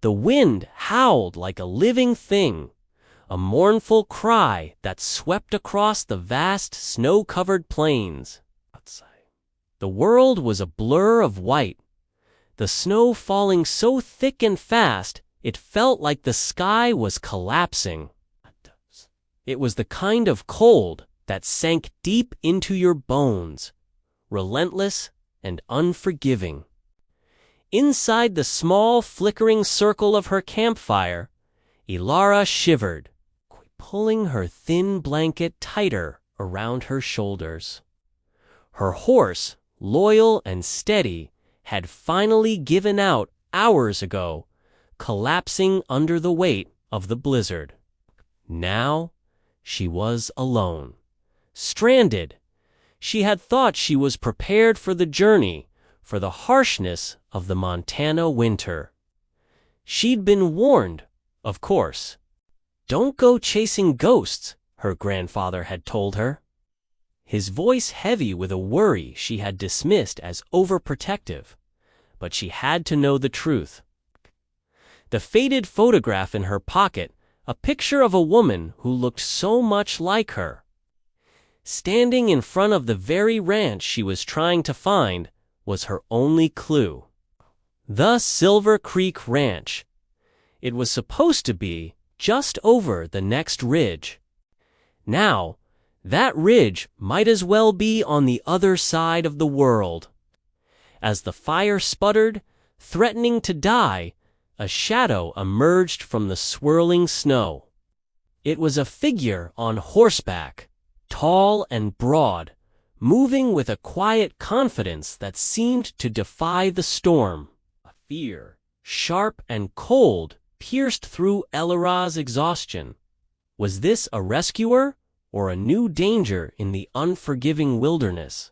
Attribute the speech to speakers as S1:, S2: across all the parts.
S1: The wind howled like a living thing, a mournful cry that swept across the vast snow-covered plains. The world was a blur of white, the snow falling so thick and fast it felt like the sky was collapsing. It was the kind of cold that sank deep into your bones, relentless and unforgiving. Inside the small flickering circle of her campfire, Ilara shivered, pulling her thin blanket tighter around her shoulders. Her horse, loyal and steady, had finally given out hours ago, collapsing under the weight of the blizzard. Now she was alone, stranded. She had thought she was prepared for the journey, for the harshness of the Montana winter. She'd been warned, of course. "Don't go chasing ghosts," her grandfather had told her. His voice heavy with a worry she had dismissed as overprotective, but she had to know the truth. The faded photograph in her pocket, a picture of a woman who looked so much like her, standing in front of the very ranch she was trying to find, was her only clue. The Silver Creek Ranch. It was supposed to be just over the next ridge. Now, that ridge might as well be on the other side of the world. As the fire sputtered, threatening to die, a shadow emerged from the swirling snow. It was a figure on horseback, tall and broad, moving with a quiet confidence that seemed to defy the storm. A fear, sharp and cold, pierced through Ilara's exhaustion. Was this a rescuer, or a new danger in the unforgiving wilderness?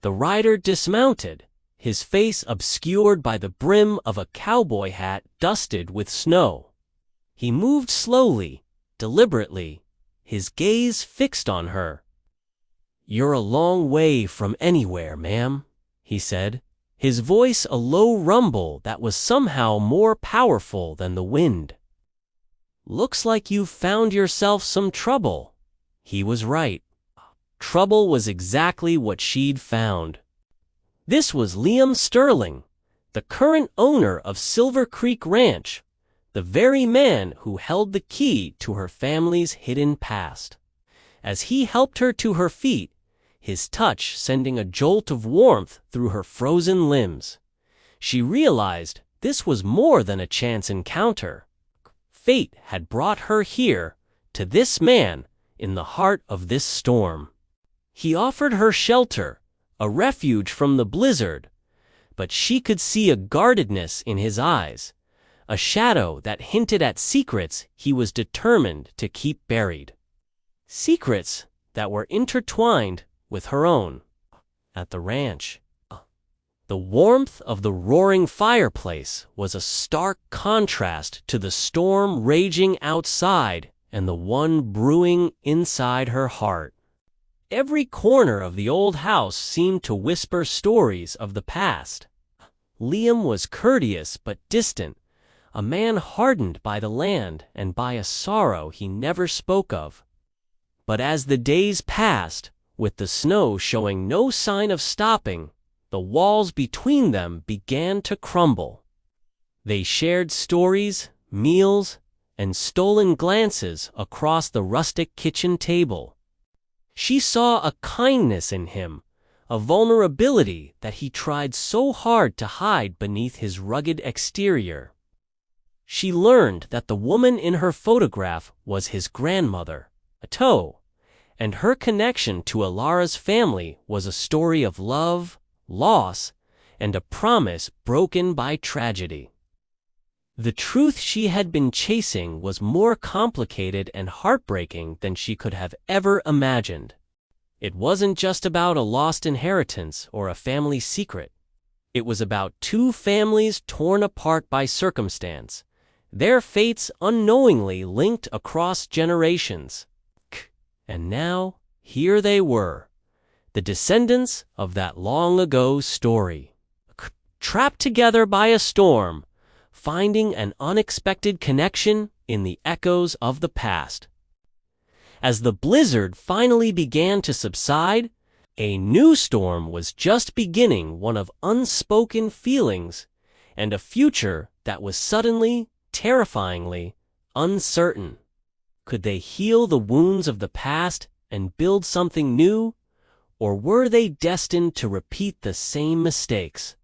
S1: The rider dismounted, his face obscured by the brim of a cowboy hat dusted with snow. He moved slowly, deliberately, his gaze fixed on her. "You're a long way from anywhere, ma'am," he said, his voice a low rumble that was somehow more powerful than the wind. "Looks like you've found yourself some trouble." He was right. Trouble was exactly what she'd found. This was Liam Sterling, the current owner of Silver Creek Ranch, the very man who held the key to her family's hidden past. As he helped her to her feet, his touch sending a jolt of warmth through her frozen limbs, she realized this was more than a chance encounter. Fate had brought her here, to this man, in the heart of this storm. He offered her shelter, a refuge from the blizzard, but she could see a guardedness in his eyes, a shadow that hinted at secrets he was determined to keep buried. Secrets that were intertwined with her own. At the ranch, the warmth of the roaring fireplace was a stark contrast to the storm raging outside and the one brewing inside her heart. Every corner of the old house seemed to whisper stories of the past. Liam was courteous but distant, a man hardened by the land and by a sorrow he never spoke of. But as the days passed, with the snow showing no sign of stopping, the walls between them began to crumble. They shared stories, meals, and stolen glances across the rustic kitchen table. She saw a kindness in him, a vulnerability that he tried so hard to hide beneath his rugged exterior. She learned that the woman in her photograph was his grandmother, Ato, and her connection to Ilara's family was a story of love, loss, and a promise broken by tragedy. The truth she had been chasing was more complicated and heartbreaking than she could have ever imagined. It wasn't just about a lost inheritance or a family secret. It was about two families torn apart by circumstance, their fates unknowingly linked across generations. And now, here they were, the descendants of that long-ago story, trapped together by a storm, finding an unexpected connection in the echoes of the past. As the blizzard finally began to subside, a new storm was just beginning, one of unspoken feelings and a future that was suddenly, terrifyingly uncertain. Could they heal the wounds of the past and build something new, or were they destined to repeat the same mistakes?